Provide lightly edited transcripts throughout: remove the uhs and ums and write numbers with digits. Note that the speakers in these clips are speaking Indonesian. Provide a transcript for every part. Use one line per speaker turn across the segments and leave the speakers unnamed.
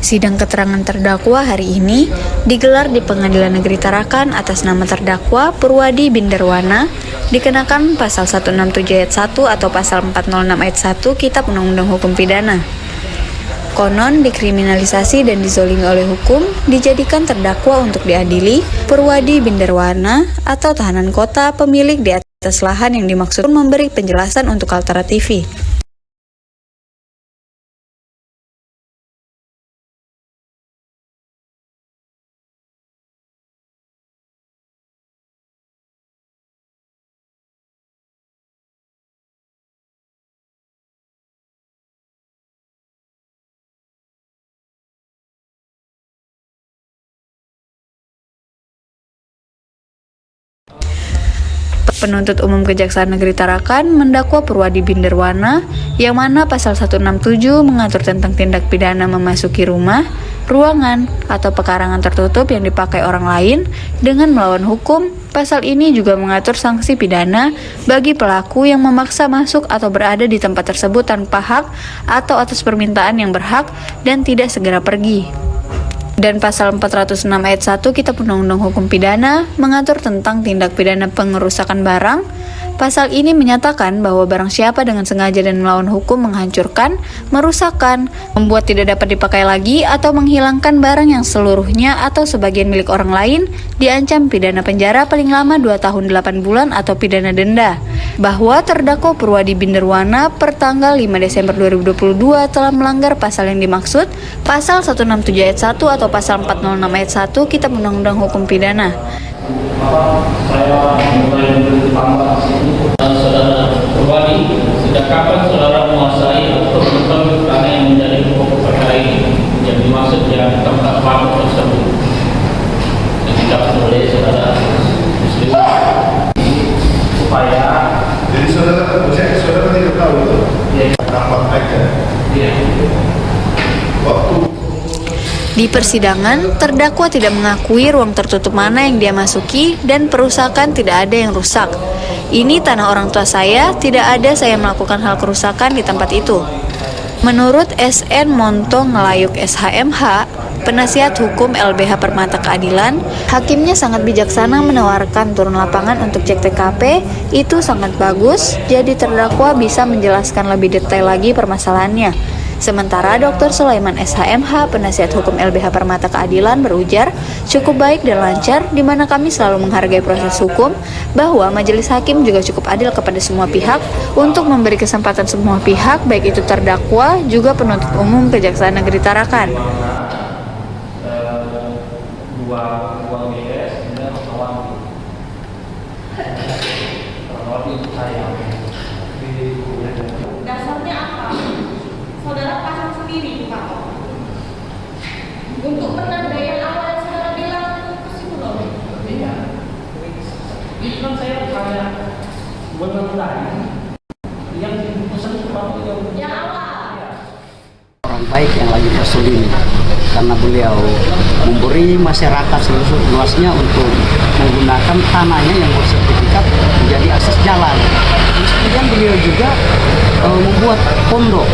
Sidang keterangan terdakwa hari ini digelar di Pengadilan Negeri Tarakan atas nama terdakwa Purwadi Binderwana dikenakan pasal 167 ayat 1 atau pasal 406 ayat 1 Kitab Undang-Undang Hukum Pidana. Konon dikriminalisasi dan dizolimi oleh hukum, dijadikan terdakwa untuk diadili Purwadi Binderwana atau tahanan kota pemilik di atas lahan yang dimaksud memberi penjelasan untuk Kaltara TV. Penuntut Umum Kejaksaan Negeri Tarakan mendakwa Purwadi Binderwana yang mana pasal 167 mengatur tentang tindak pidana memasuki rumah, ruangan, atau pekarangan tertutup yang dipakai orang lain dengan melawan hukum. Pasal ini juga mengatur sanksi pidana bagi pelaku yang memaksa masuk atau berada di tempat tersebut tanpa hak atau atas permintaan yang berhak dan tidak segera pergi. Dan pasal 406 ayat 1 Kitab Undang-Undang Hukum Pidana mengatur tentang tindak pidana pengerusakan barang. Pasal ini menyatakan bahwa barang siapa dengan sengaja dan melawan hukum menghancurkan, merusakkan, membuat tidak dapat dipakai lagi atau menghilangkan barang yang seluruhnya atau sebagian milik orang lain diancam pidana penjara paling lama 2 tahun 8 bulan atau pidana denda. Bahwa terdakwa Purwadi Binderwana pertanggal 5 Desember 2022 telah melanggar pasal yang dimaksud, pasal 167 ayat 1 atau pasal 406 ayat 1 Kitab Undang-Undang Hukum Pidana.
Saya mulai bertambah di sini. Saudara Purwadi, sejak kapan saudara menguasai atau mengetahui tanah yang menjadi pokok perkara ini yang dimaksud yang tempat pamor tersebut? Ketika oleh saudara Muslim supaya
jadi saudara tidak tahu itu?
Ya.
Tampak aja.
Iya.
Waktu
Di persidangan, terdakwa tidak mengakui ruang tertutup mana yang dia masuki dan perusakan tidak ada yang rusak. Ini tanah orang tua saya, tidak ada saya melakukan hal kerusakan di tempat itu. Menurut SN Monto Ngelayuk SHMH, penasihat hukum LBH Permata Keadilan, hakimnya sangat bijaksana menawarkan turun lapangan untuk cek TKP, itu sangat bagus, jadi terdakwa bisa menjelaskan lebih detail lagi permasalahannya. Sementara Dr. Sulaiman SHMH, penasihat hukum LBH Permata Keadilan berujar, cukup baik dan lancar, di mana kami selalu menghargai proses hukum, bahwa majelis hakim juga cukup adil kepada semua pihak untuk memberi kesempatan semua pihak, baik itu terdakwa juga penuntut umum Kejaksaan Negeri Tarakan.
Dasarnya apa? Saudara pasang sendiri di kantor untuk penandaian awal yang saudara bilang psikolog.
Iya. Itu kan saya hanya menandai yang dipesan seperti
Yang awal.
Orang baik yang lagi tersulim karena beliau memberi masyarakat seluruh luasnya untuk menggunakan tanahnya yang bersertifikat menjadi akses jalan. Terus kemudian beliau juga membuat pondok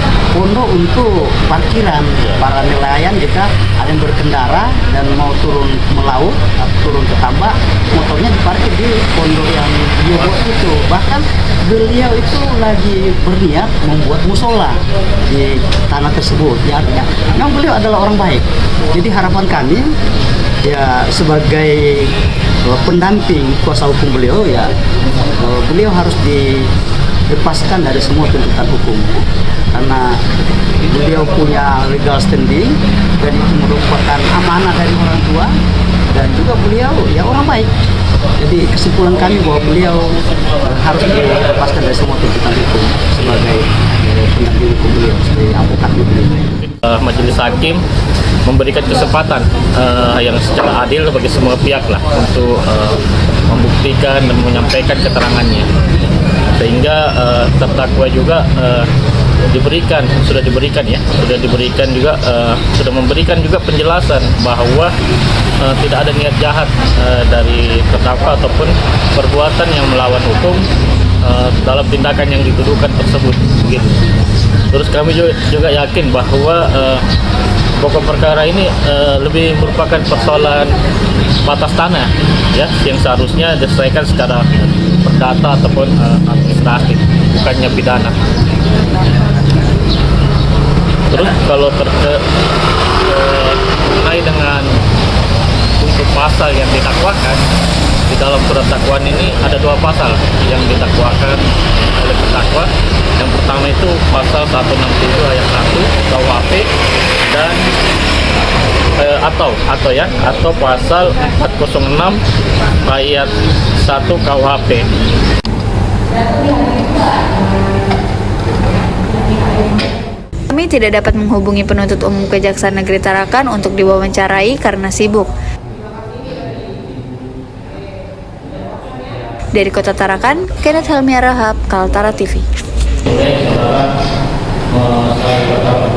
untuk parkiran para nelayan jika ada yang berkendara dan mau turun melaut atau turun ke tambak, motornya diparkir di pondok yang beliau buat itu. Bahkan beliau itu lagi berniat membuat musola di tanah tersebut. Ya, artinya memang beliau adalah orang baik. Jadi harapan kami ya sebagai pendamping kuasa hukum beliau ya beliau harus dilepaskan dari semua tuntutan hukum karena beliau punya legal standing dan itu merupakan amanah dari orang tua dan juga beliau ya orang baik. Jadi kesimpulan kami bahwa beliau harus dilepaskan dari semua tuntutan hukum sebagai pendamping hukum beliau, sebagai advokat beliau.
Majelis hakim memberikan kesempatan yang secara adil bagi semua pihak lah untuk membuktikan dan menyampaikan keterangannya, sehingga terdakwa juga sudah memberikan juga penjelasan bahwa tidak ada niat jahat dari terdakwa ataupun perbuatan yang melawan hukum dalam tindakan yang dituduhkan tersebut gitu. Terus kami juga yakin bahwa pokok perkara ini lebih merupakan persoalan batas tanah, ya, yang seharusnya diselesaikan secara perdata ataupun administratif, bukannya pidana. Terus kalau terkait dengan untuk pasal yang didakwakan, di dalam surat dakwaan ini ada 2 pasal yang didakwakan oleh terdakwa. Yang pertama itu pasal 167 ayat 1 KUHP dan atau pasal 406 ayat 1 KUHP.
Kami tidak dapat menghubungi penuntut umum Kejaksaan Negeri Tarakan untuk diwawancarai karena sibuk. Dari Kota Tarakan, Kenneth Helmi Rahab, Kaltara TV.
Saudara, saya berharap